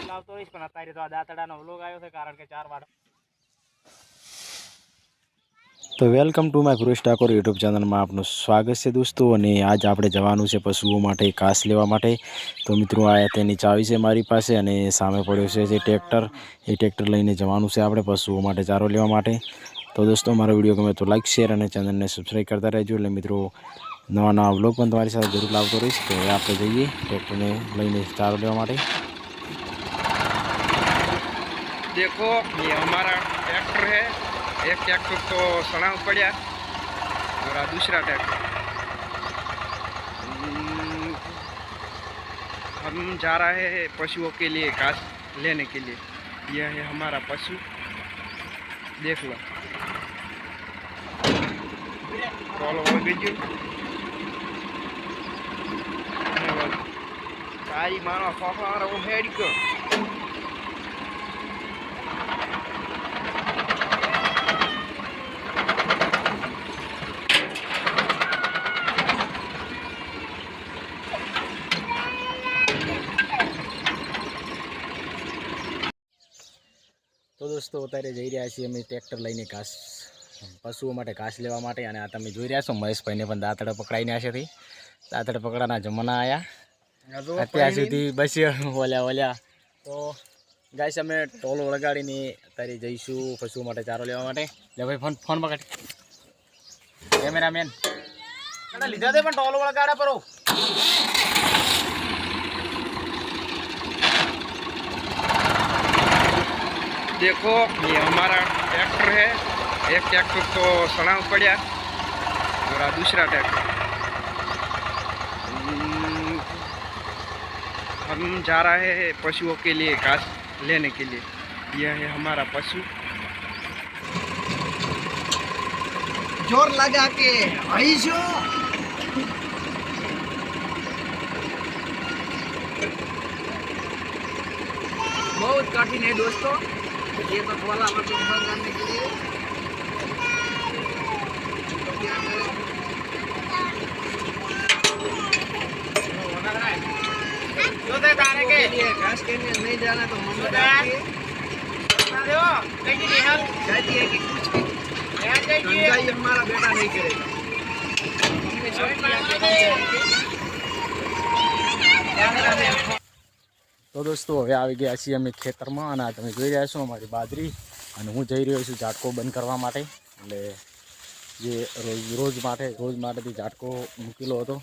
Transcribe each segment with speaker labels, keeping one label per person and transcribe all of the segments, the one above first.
Speaker 1: લાવતો રહીશ પણ અત્યારે તો આ દાંતડાનો વ્લોગ આવ્યો છે કારણ કે 4 વાડ. તો welcome to my Gurush Thakor YouTube ચેનલમાં આપનું સ્વાગત છે દોસ્તો. અને આજ આપણે જવાનું છે પશુઓ માટે ઘાસ લેવા માટે. તો મિત્રો આ તેની ચાવી છે મારી પાસે અને સામે પડ્યો છે જે ટ્રેક્ટર, એ ટ્રેક્ટર લઈને જવાનું છે આપણે પશુઓ માટે ચારો લેવા માટે. તો દોસ્તો મારો વિડીયો ગમે તો લાઈક શેર અને ચેનલને સબસ્ક્રાઈબ કરતા રહેજો. એટલે મિત્રો નવા વ્લોગ પણ તમારી સાથે જરૂર લાવતો રહીશ. તો હવે આપણે જઈએ ટ્રેક્ટરને લઈને ચારો લેવા માટે.
Speaker 2: देखो ये हमारा ट्रैक्टर है। एक ट्रैक्टर तो सड़ा पड़ा और दूसरा ट्रैक्टर। हम जा रहे हैं पशुओं के लिए घास लेने के लिए। यह है हमारा पशु, देख लो। सारी मानो खोखला वो हेड को
Speaker 1: તો દોસ્તો અત્યારે જઈ રહ્યા છીએ અમે ટ્રેક્ટર લઈને ઘાસ પશુઓ માટે ઘાસ લેવા માટે. અને આ તમે જોઈ રહ્યા છો મહેશભાઈને પણ દાંતડા પકડાઈને આવ્યા છે. દાંતડા પકડાના જમાના આવ્યા અત્યાર સુધી બસ ઓલ્યા. તો ગાઈસ અમે ટોલ વળગાડીને અત્યારે જઈશું પશુઓ માટે ચારો લેવા માટે. લે ભાઈ ફોન પકડ કેમેરામેન લીધા તે પણ ટોલ વળગાડ્યા પરો.
Speaker 2: देखो ये हमारा ट्रैक्टर है। एक ट्रैक्टर तो सड़ा पड़ा और दूसरा ट्रैक्टर। हम जा रहे हैं पशुओं के लिए घास लेने के लिए। यह है हमारा पशु, जोर लगा के आईशो। बहुत कठिन है दोस्तों ये तो वाला करने के लिए। घास के लिए नहीं जाना तो जाती है कि कुछ भी हमारा बेटा नहीं करेगा।
Speaker 1: તો દોસ્તો હવે આવી ગયા છીએ અમે ખેતરમાં. અને તમે જોઈ રહ્યા છો અમારી બાજરી. અને હું જઈ રહ્યો છું ઝાટકો બંધ કરવા માટે. એટલે જે રોજ માટેથી ઝાટકો મૂકેલો હતો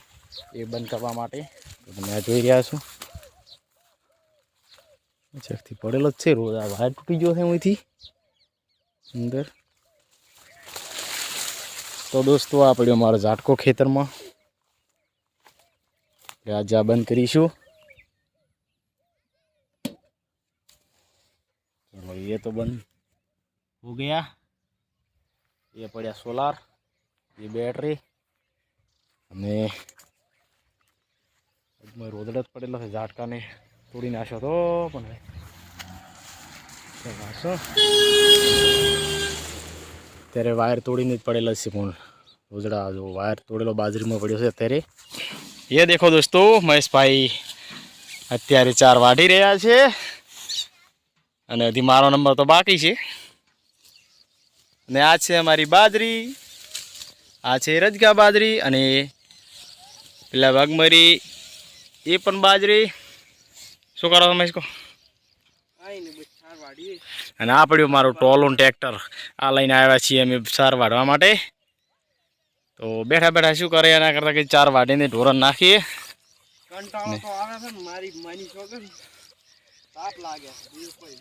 Speaker 1: એ બંધ કરવા માટે. તો તમે આ જોઈ રહ્યા છો ચેકથી પડેલો જ છે. રોજ આ વાયર તૂટી ગયો છે અહીંથી અંદર. તો દોસ્તો આ પડ્યો મારો ઝાટકો ખેતરમાં. એટલે આજે આ બંધ કરીશું. चलो ये तो बंद हो गया. ये पड़ा सोलार, ये बैटरी અને રોદડ જ પડેલો છે. ઝાટકાને તોડી નાખ્યો તો પણ અત્યારે વાયર તોડીને જ પડેલો છે. પણ રોદડા જો વાયર તોડેલો બાજરીમાં પડ્યો છે અત્યારે. એ દેખો દોસ્તો મહેશભાઈ અત્યારે 4 વાઢી રહ્યા છે. અને હજી મારો નંબર તો બાકી છે. અને આ છે અમારી બાજરી, આ છે રજગા બાજરી. અને પેલા વાઘમરી એ પણ બાજરી. શું કરો તમે इसको? અને આ પડ્યું મારું ટોલું ટ્રેક્ટર. આ લઈને આવ્યા છીએ અમે ચાર વાઢવા માટે. તો બેઠા બેઠા શું કરે એના કરતાં કે 4 વાઢીને ઢોરણ નાખીએ.
Speaker 2: કંટાળો તો આવે છે ને મારી માની છોકર તાપ લાગે છે બીજું કોઈ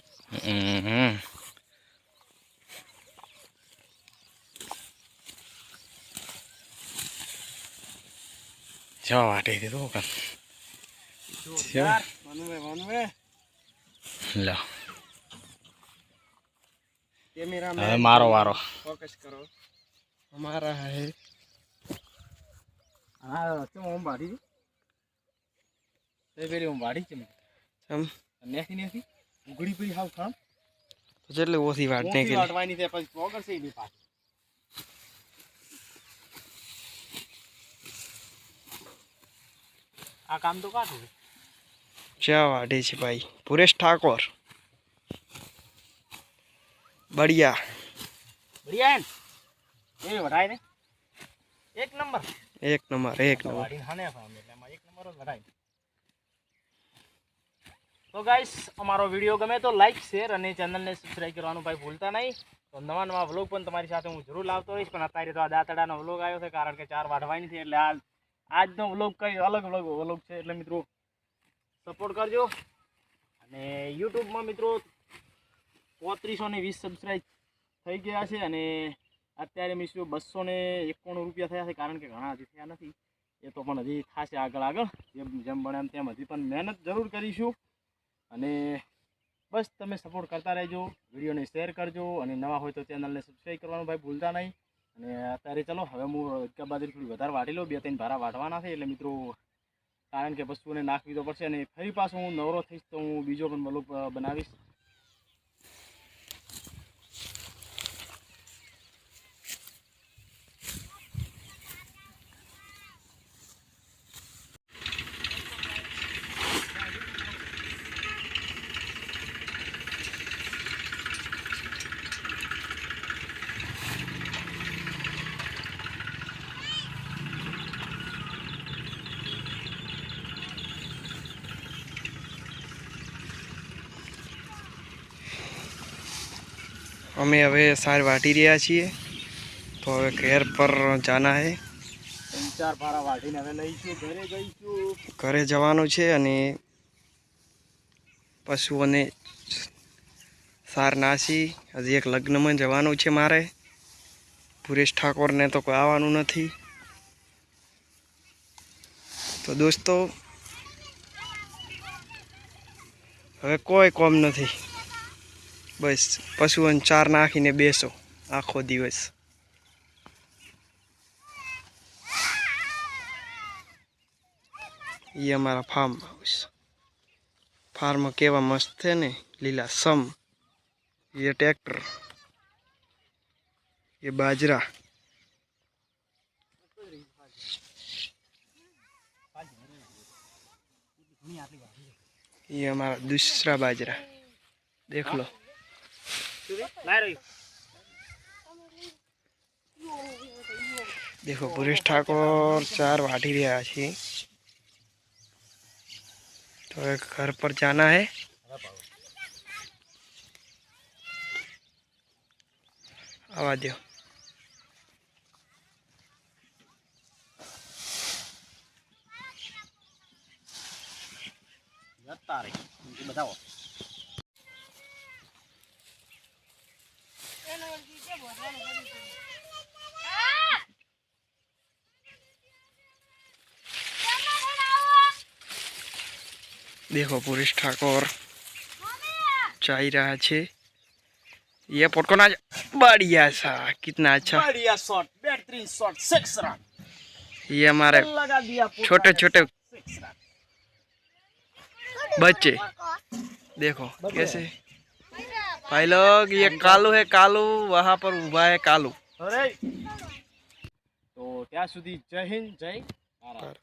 Speaker 1: જો વાટી દીધું કામ
Speaker 2: વનવે
Speaker 1: લો.
Speaker 2: कैमरा
Speaker 1: હવે મારો વારો.
Speaker 2: फोकस करो हमारा है।
Speaker 1: હા તો હું બાડી તે પેલી હું બાડી છે
Speaker 2: हम
Speaker 1: નેથી ઉઘડી પડી હાવ કામ
Speaker 2: तो चले वो थी वाटने के लिए
Speaker 1: વાટવાની તે પછી પોગર છે ની પાછ. આ કામ તો કાઠું છે.
Speaker 2: क्या वाटे छे भाई पुरेश ठाकुर बढ़िया
Speaker 1: बढ़िया है ने ये वढाय ने एक नंबर
Speaker 2: एक नंबर एक नंबर
Speaker 1: વાડીને હાને ફામ એટલે એમાં એક નંબર જ વઢાય. તો ગાઈસ અમારો વિડીયો ગમે તો લાઈક શેર અને ચેનલને સબસ્ક્રાઇબ કરવાનું ભાઈ ભૂલતા નહીં. તો નવા વ્લોગ પણ તમારી સાથે હું જરૂર લાવતો રહીશ. પણ અત્યારે તો આ દાંતડાનો વ્લોગ આવ્યો છે કારણ કે 4 વાઢવાની છે એટલે આજનો વ્લોગ કંઈ અલગ વ્લોગ છે. એટલે મિત્રો સપોર્ટ કરજો. અને યુટ્યુબમાં મિત્રો 3520 સબસ્ક્રાઇબ થઈ ગયા છે અને અત્યારે મિત્રો 291 રૂપિયા થયા છે કારણ કે ઘણા હજી થયા નથી. એ તો પણ હજી થશે આગળ જેમ બને એમ તેમ હજી પણ મહેનત જરૂર કરીશું. અને બસ તમે સપોર્ટ કરતા રહેજો, વિડીયોને શેર કરજો અને નવા હોય તો ચેનલને સબસ્ક્રાઈબ કરવાનું ભાઈ ભૂલતા નહીં. અને અત્યારે ચલો હવે હું બાજરી થોડી વધારે વાટી લઉં, 2-3 ભારા વાટવાના છે એટલે મિત્રો કારણ કે પશુઓને નાખવી તો પડશે. અને ફરી પાછું હું નવરો થઈશ તો હું બીજો પણ વ્લોગ બનાવીશ.
Speaker 2: અમે હવે સાર વાટી રહ્યા છીએ તો હવે ઘેર પર જાના હે.
Speaker 1: 3-4 ભારા વાટીને હવે લઈશું ઘરે જઈશું.
Speaker 2: ઘરે જવાનું છે અને પશુઓને સાર નાસી. હજી એક લગ્નમાં જવાનું છે મારે. પુરેશ ઠાકોરને તો કોઈ આવવાનું નથી. તો દોસ્તો હવે કોઈ કોમ નથી, બસ પશુઓને ચાર નાખીને બેસો આખો દિવસ. ये हमारा फार्म हाउस. फार्म केवा मस्त है ने लीला सम. ये ट्रैक्टर, ये बाजरा, ये हमारा दूसरा बाजरा देख लो. देखो पुरेश ठाकुर चार वाटी रहा है तो एक घर पर जाना है. आवा दो.
Speaker 1: बताओ
Speaker 2: देखो पुरेश ठाकुर चाय रहा है. ये पटको ना बढ़िया सा, कितना अच्छा
Speaker 1: बढ़िया शॉट, बेहतरीन शॉट, 6 रन.
Speaker 2: ये हमारे
Speaker 1: लगा दिया
Speaker 2: छोटे छोटे
Speaker 1: 6 रन.
Speaker 2: बच्चे देखो कैसे भाई लोग. ये कालू है, कालू वहां पर उभा है कालू.
Speaker 1: अरे तो ત્યાં સુધી જય હિન્દ, જય ભારત.